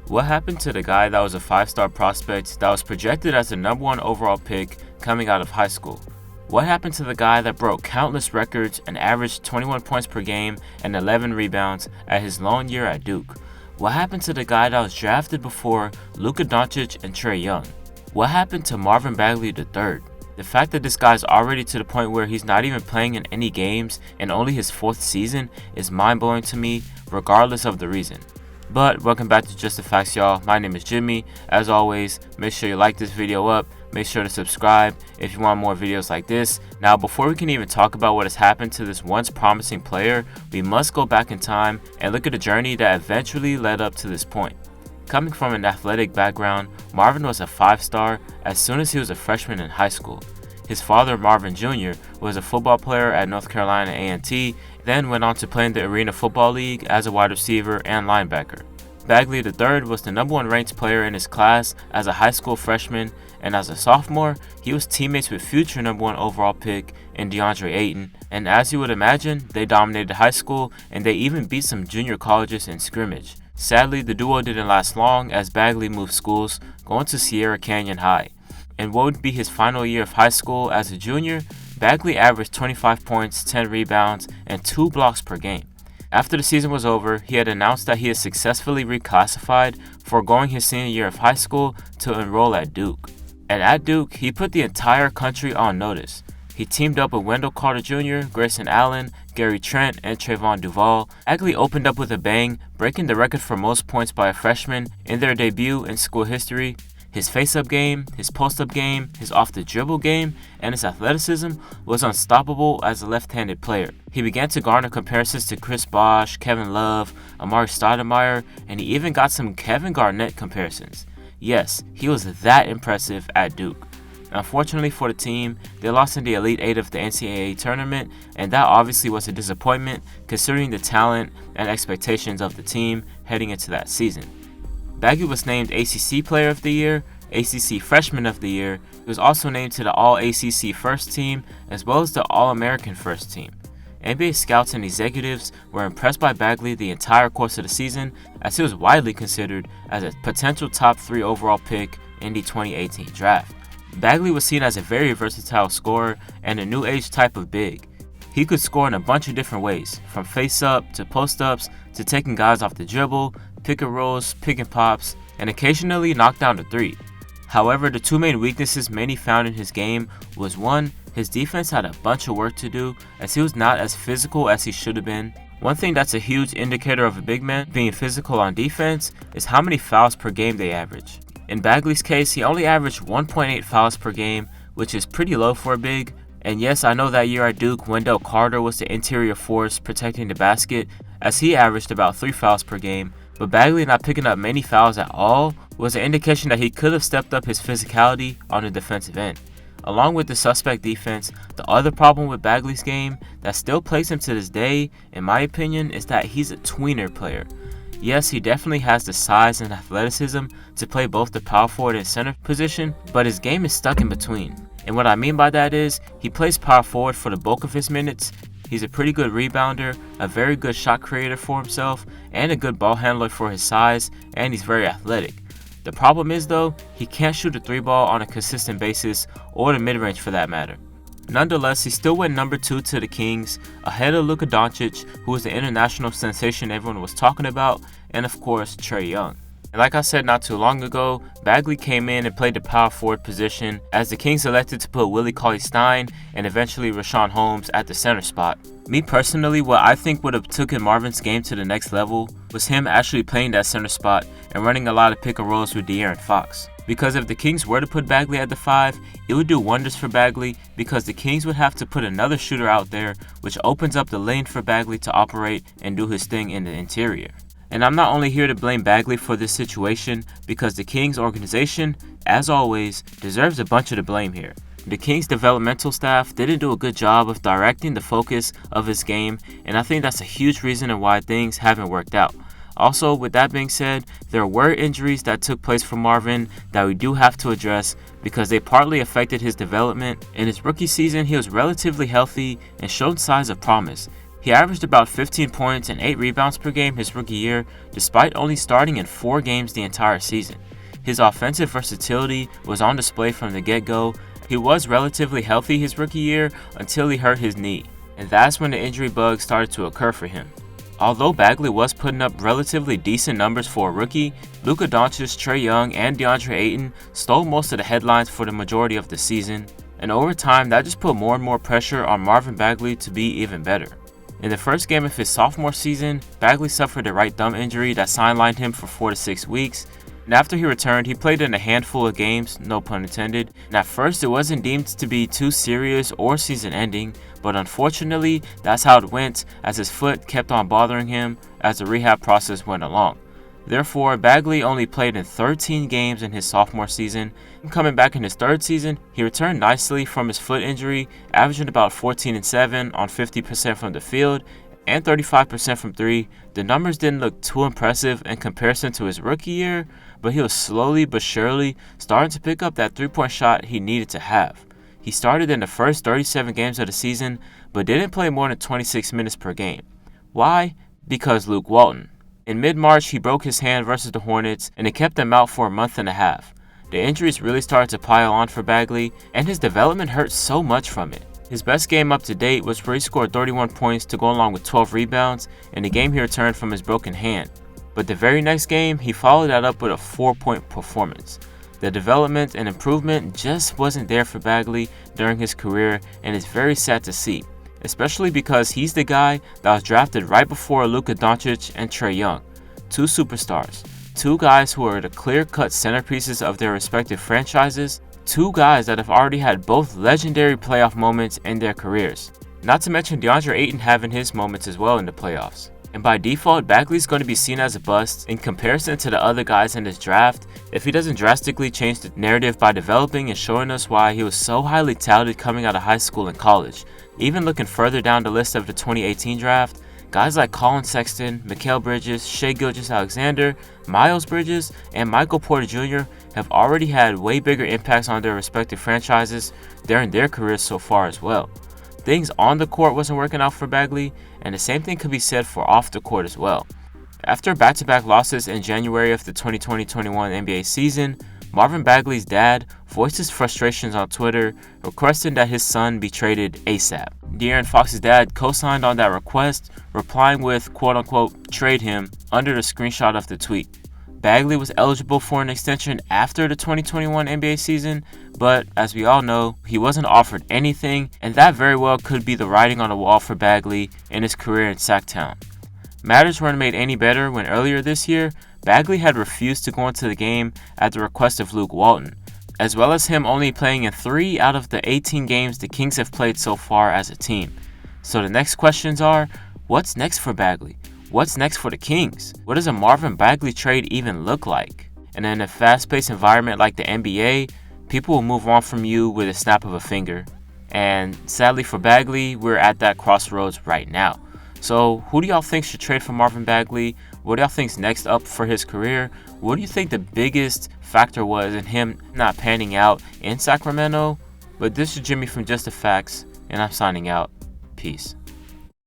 What happened to the guy that was a 5-star prospect that was projected as the #1 overall pick coming out of high school? What happened to the guy that broke countless records and averaged 21 points per game and 11 rebounds at his lone year at Duke? What happened to the guy that was drafted before Luka Doncic and Trae Young? What happened to Marvin Bagley III? The fact that this guy is already to the point where he's not even playing in any games and only his 4th season is mind-blowing to me, regardless of the reason. But welcome back to Just the Facts, y'all. My name is Jimmy. As always, make sure you like this video up. Make sure to subscribe if you want more videos like this. Now, before we can even talk about what has happened to this once promising player, we must go back in time and look at the journey that eventually led up to this point. Coming from an athletic background, Marvin was a 5-star as soon as he was a freshman in high school. His father, Marvin Jr., was a football player at North Carolina A&T, then went on to play in the Arena Football League as a wide receiver and linebacker. Bagley III was the #1 ranked player in his class as a high school freshman, and as a sophomore, he was teammates with future #1 overall pick in DeAndre Ayton, and as you would imagine, they dominated high school and they even beat some junior colleges in scrimmage. Sadly, the duo didn't last long as Bagley moved schools, going to Sierra Canyon High. In what would be his final year of high school as a junior, Bagley averaged 25 points, 10 rebounds, and 2 blocks per game. After the season was over, he had announced that he had successfully reclassified, foregoing his senior year of high school to enroll at Duke. And at Duke, he put the entire country on notice. He teamed up with Wendell Carter Jr., Grayson Allen, Gary Trent, and Trayvon Duval. Bagley opened up with a bang, breaking the record for most points by a freshman in their debut in school history. His face-up game, his post-up game, his off-the-dribble game, and his athleticism was unstoppable as a left-handed player. He began to garner comparisons to Chris Bosh, Kevin Love, Amari Stoudemire, and he even got some Kevin Garnett comparisons. Yes, he was that impressive at Duke. Unfortunately for the team, they lost in the Elite 8 of the NCAA tournament, and that obviously was a disappointment considering the talent and expectations of the team heading into that season. Bagley was named ACC Player of the Year, ACC Freshman of the Year. He was also named to the All-ACC First Team, as well as the All-American First Team. NBA scouts and executives were impressed by Bagley the entire course of the season, as he was widely considered as a potential top 3 overall pick in the 2018 draft. Bagley was seen as a very versatile scorer and a new age type of big. He could score in a bunch of different ways, from face-up to post-ups to taking guys off the dribble, pick and rolls, pick and pops, and occasionally knock down a 3. However, the 2 main weaknesses many found in his game was 1, his defense had a bunch of work to do as he was not as physical as he should have been. One thing that's a huge indicator of a big man being physical on defense is how many fouls per game they average. In Bagley's case, he only averaged 1.8 fouls per game, which is pretty low for a big. And yes, I know that year at Duke, Wendell Carter was the interior force protecting the basket, as he averaged about 3 fouls per game. But Bagley not picking up many fouls at all was an indication that he could have stepped up his physicality on the defensive end. Along with the suspect defense, the other problem with Bagley's game that still plagues him to this day, in my opinion, is that he's a tweener player. Yes, he definitely has the size and athleticism to play both the power forward and center position, but his game is stuck in between. And what I mean by that is, he plays power forward for the bulk of his minutes. He's a pretty good rebounder, a very good shot creator for himself, and a good ball handler for his size, and he's very athletic. The problem is though, he can't shoot a 3-ball on a consistent basis, or the mid-range for that matter. Nonetheless, he still went number 2 to the Kings, ahead of Luka Doncic, who was the international sensation everyone was talking about, and of course, Trae Young. And like I said not too long ago, Bagley came in and played the power forward position as the Kings elected to put Willie Cauley-Stein and eventually Richaun Holmes at the center spot. Me personally, what I think would have taken Marvin's game to the next level was him actually playing that center spot and running a lot of pick and rolls with De'Aaron Fox. Because if the Kings were to put Bagley at the 5, it would do wonders for Bagley because the Kings would have to put another shooter out there, which opens up the lane for Bagley to operate and do his thing in the interior. And I'm not only here to blame Bagley for this situation because the Kings organization, as always, deserves a bunch of the blame here. The Kings developmental staff didn't do a good job of directing the focus of his game, and I think that's a huge reason why things haven't worked out. Also, with that being said, there were injuries that took place for Marvin that we do have to address because they partly affected his development. In his rookie season, he was relatively healthy and showed signs of promise. He averaged about 15 points and 8 rebounds per game his rookie year, despite only starting in 4 games the entire season. His offensive versatility was on display from the get-go. He was relatively healthy his rookie year until he hurt his knee, and that's when the injury bug started to occur for him. Although Bagley was putting up relatively decent numbers for a rookie, Luka Doncic, Trae Young, and DeAndre Ayton stole most of the headlines for the majority of the season, and over time that just put more and more pressure on Marvin Bagley to be even better. In the first game of his sophomore season, Bagley suffered a right thumb injury that sidelined him for 4 to 6 weeks, and after he returned, he played in a handful of games, no pun intended, and at first it wasn't deemed to be too serious or season-ending, but unfortunately, that's how it went as his foot kept on bothering him as the rehab process went along. Therefore, Bagley only played in 13 games in his sophomore season. Coming back in his third season, he returned nicely from his foot injury, averaging about 14 and 7 on 50% from the field and 35% from 3. The numbers didn't look too impressive in comparison to his rookie year, but he was slowly but surely starting to pick up that three-point shot he needed to have. He started in the first 37 games of the season, but didn't play more than 26 minutes per game. Why? Because Luke Walton. In mid-March, he broke his hand versus the Hornets, and it kept him out for a month and a half. The injuries really started to pile on for Bagley, and his development hurt so much from it. His best game up to date was where he scored 31 points to go along with 12 rebounds in the game he returned from his broken hand. But the very next game, he followed that up with a 4-point performance. The development and improvement just wasn't there for Bagley during his career, and it's very sad to see, especially because he's the guy that was drafted right before Luka Doncic and Trae Young, 2 superstars, 2 guys who are the clear-cut centerpieces of their respective franchises, 2 guys that have already had both legendary playoff moments in their careers. Not to mention DeAndre Ayton having his moments as well in the playoffs. And by default, Bagley's going to be seen as a bust in comparison to the other guys in this draft if he doesn't drastically change the narrative by developing and showing us why he was so highly touted coming out of high school and college. Even looking further down the list of the 2018 draft, guys like Colin Sexton, Mikal Bridges, Shai Gilgeous-Alexander, Miles Bridges, and Michael Porter Jr. have already had way bigger impacts on their respective franchises during their careers so far as well. Things on the court wasn't working out for Bagley, and the same thing could be said for off the court as well. After back-to-back losses in January of the 2020-21 NBA season, Marvin Bagley's dad voiced his frustrations on Twitter, requesting that his son be traded ASAP. De'Aaron Fox's dad co-signed on that request, replying with quote-unquote "trade him" under the screenshot of the tweet. Bagley was eligible for an extension after the 2021 NBA season, but as we all know, he wasn't offered anything, and that very well could be the writing on the wall for Bagley in his career in Sacktown. Matters weren't made any better when earlier this year, Bagley had refused to go into the game at the request of Luke Walton, as well as him only playing in 3 out of the 18 games the Kings have played so far as a team. So the next questions are, what's next for Bagley? What's next for the Kings? What does a Marvin Bagley trade even look like? And in a fast-paced environment like the NBA, people will move on from you with a snap of a finger. And sadly for Bagley, we're at that crossroads right now. So who do y'all think should trade for Marvin Bagley? What do y'all think's next up for his career? What do you think the biggest factor was in him not panning out in Sacramento? But this is Jimmy from Just the Facts, and I'm signing out. Peace.